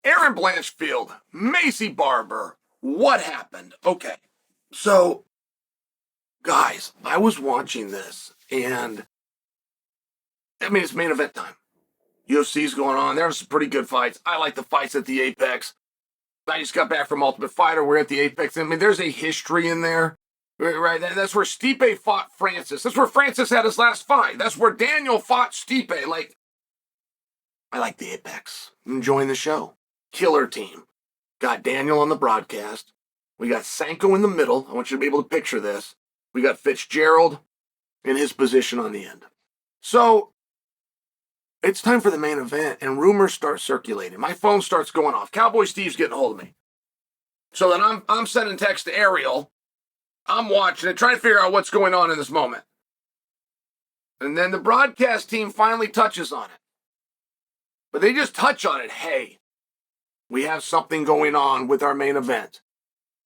Aaron Blanchfield, Maycee Barber. What happened? Okay. So, guys, I was watching this, and I mean, it's main event time. UFC's going on. There's some pretty good fights. I like the fights at the Apex. I just got back from Ultimate Fighter. We're at the Apex. I mean, there's a history in there. Right? That's where Stipe fought Francis. That's where Francis had his last fight. That's where Daniel fought Stipe. Like, I like the Apex. I'm enjoying the show. Killer team. Got Daniel on the broadcast. We got Sanko in the middle. I want you to be able to picture this. We got Fitzgerald in his position on the end. So, it's time for the main event, and rumors start circulating. My phone starts going off. Cowboy Steve's getting a hold of me. So then I'm sending text to Ariel. I'm watching it, trying to figure out what's going on in this moment. And then the broadcast team finally touches on it. But they just touch on it. Hey, we have something going on with our main event.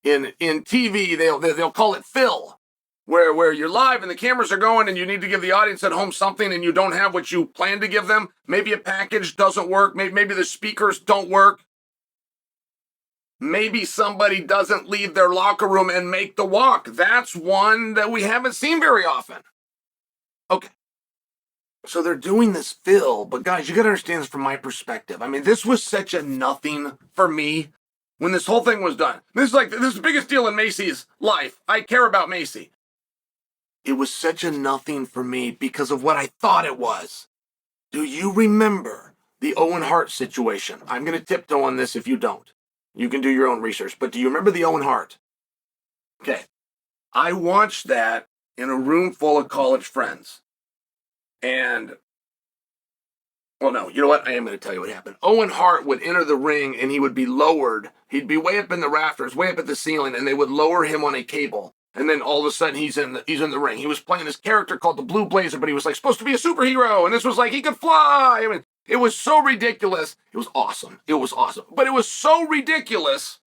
In TV, they'll call it fill, where you're live and the cameras are going and you need to give the audience at home something and you don't have what you plan to give them. Maybe a package doesn't work. Maybe the speakers don't work. Maybe somebody doesn't leave their locker room and make the walk. That's one that we haven't seen very often. Okay. So they're doing this fill, but guys, you got to understand this from my perspective. I mean, this was such a nothing for me when this whole thing was done. This is the biggest deal in Maycee's life. I care about Maycee. It was such a nothing for me because of what I thought it was. Do you remember the Owen Hart situation? I'm going to tiptoe on this if you don't. You can do your own research. But do you remember the Owen Hart? Okay. I watched that in a room full of college friends. And, well, no, you know what? I am going to tell you what happened. Owen Hart would enter the ring and he would be lowered. He'd be way up in the rafters, way up at the ceiling, and they would lower him on a cable. And then all of a sudden he's in the ring. He was playing this character called the Blue Blazer, but he was like supposed to be a superhero. And this was like he could fly. I mean, it was so ridiculous. It was awesome. It was awesome. But it was so ridiculous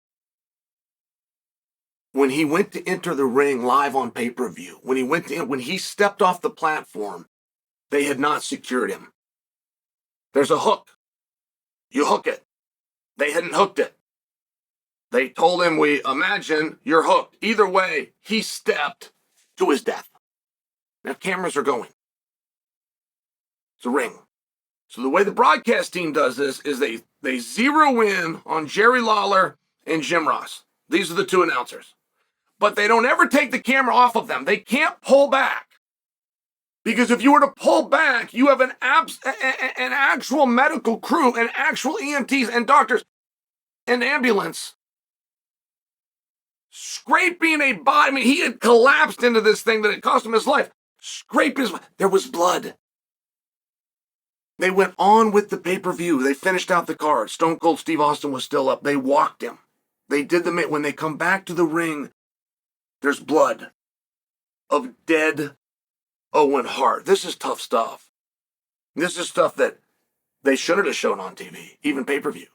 when he went to enter the ring live on pay-per-view. When he stepped off the platform, they had not secured him. There's a hook. You hook it. They hadn't hooked it. They told him, we imagine you're hooked. Either way, he stepped to his death. Now cameras are going. It's a ring. So the way the broadcast team does this is they zero in on Jerry Lawler and Jim Ross. These are the two announcers. But they don't ever take the camera off of them. They can't pull back. Because if you were to pull back, you have an actual medical crew and actual EMTs and doctors and ambulance scraping a body. I mean, he had collapsed into this thing that had cost him his life. There was blood. They went on with the pay-per-view. They finished out the card. Stone Cold Steve Austin was still up. They walked him. They did when they come back to the ring, there's blood of dead Owen Hart. This is tough stuff. This is stuff that they shouldn't have shown on TV, even pay-per-view.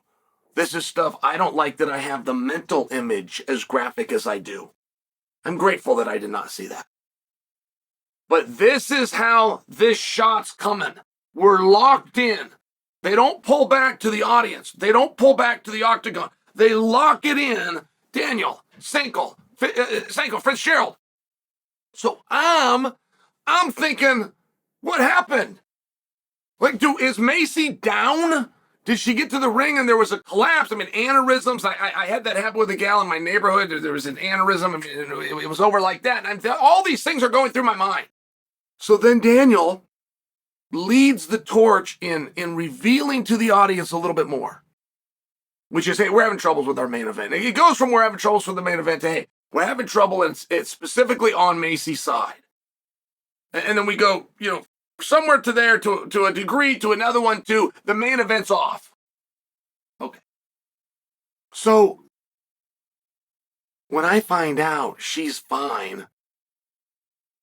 This is stuff I don't like that I have the mental image as graphic as I do. I'm grateful that I did not see that. But this is how this shot's coming. We're locked in. They don't pull back to the audience. They don't pull back to the octagon. They lock it in. Daniel, Sanko, Fitzgerald. So I'm thinking, what happened? Like, is Maycee down? Did she get to the ring and there was a collapse? I mean, aneurysms. I had that happen with a gal in my neighborhood. There was an aneurysm. I mean, it was over like that. And all these things are going through my mind. So then Daniel leads the torch in revealing to the audience a little bit more, which is, hey, we're having troubles with our main event. It goes from we're having troubles with the main event to, hey, we're having trouble, and it's specifically on Maycee's side. And then we go, somewhere to there, to a degree, to another one, to the main event's off. Okay. So when I find out she's fine,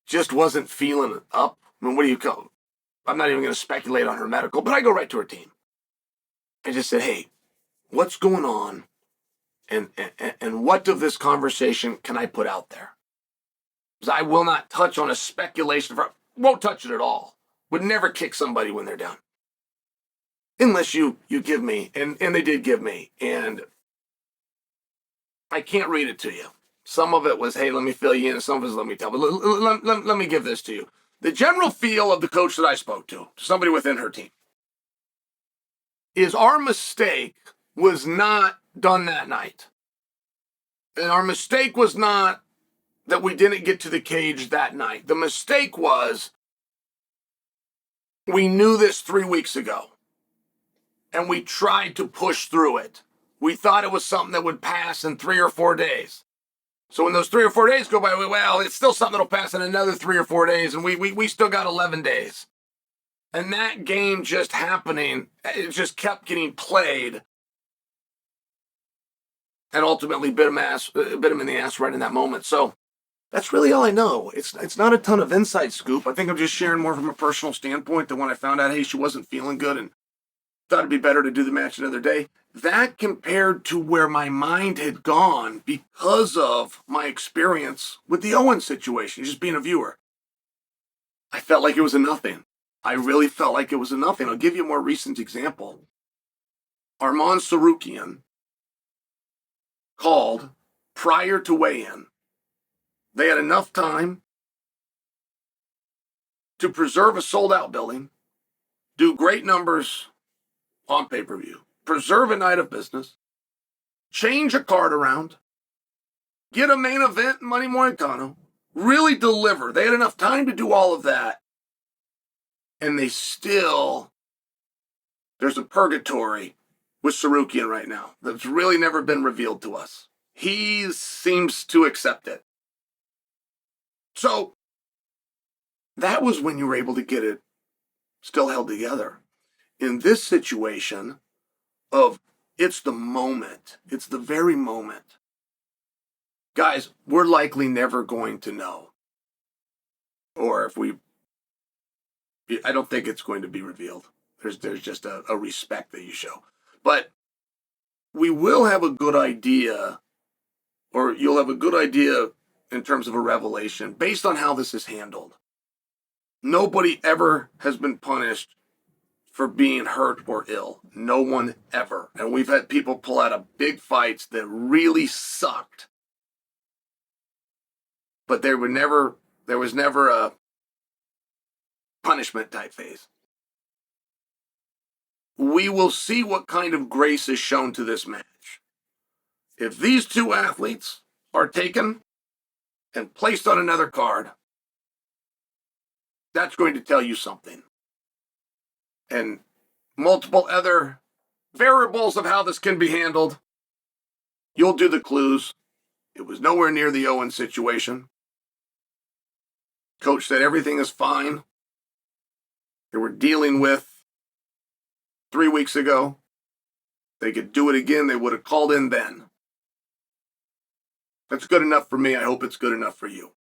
just wasn't feeling up, I mean, what do you call it? I'm not even going to speculate on her medical, but I go right to her team. I just said, hey, what's going on? And what of this conversation can I put out there? Because I will not touch on a speculation. Won't touch it at all. Would never kick somebody when they're down. unless you give me, and they did give me, and I can't read it to you. Some of it was, hey, let me fill you in, and some of it was, let me tell. But let me give this to you. The general feel of the coach that I spoke to somebody within her team, is our mistake was not done that night. And our mistake was not that we didn't get to the cage that night. The mistake was we knew this 3 weeks ago, and we tried to push through it. We thought it was something that would pass in 3 or 4 days. So when those 3 or 4 days go by, well, it's still something that'll pass in another 3 or 4 days, and we still got 11 days. And that game just happening, it just kept getting played, and ultimately bit him in the ass right in that moment. So that's really all I know. It's not a ton of inside scoop. I think I'm just sharing more from a personal standpoint than when I found out, hey, she wasn't feeling good and thought it'd be better to do the match another day. That compared to where my mind had gone because of my experience with the Owen situation, just being a viewer. I felt like it was a nothing. I really felt like it was a nothing. I'll give you a more recent example. Arman Sarukian called prior to weigh-in. They had enough time to preserve a sold-out billing, do great numbers on pay-per-view, preserve a night of business, change a card around, get a main event Money Moicano, really deliver. They had enough time to do all of that, and they still, there's a purgatory with Sarukian right now that's really never been revealed to us. He seems to accept it. So that was when you were able to get it still held together. In this situation of it's the moment, it's the very moment. Guys, we're likely never going to know. Or I don't think it's going to be revealed. There's just a respect that you show. But we will have a good idea, or you'll have a good idea in terms of a revelation based on how this is handled. Nobody ever has been punished for being hurt or ill. No one ever. And we've had people pull out of big fights that really sucked. But there was never a punishment type phase. We will see what kind of grace is shown to this match. If these two athletes are taken and placed on another card, that's going to tell you something. And multiple other variables of how this can be handled, you'll do the clues. It was nowhere near the Owen situation. Coach said everything is fine. They were dealing with 3 weeks ago. They could do it again. They would have called in then. That's good enough for me. I hope it's good enough for you.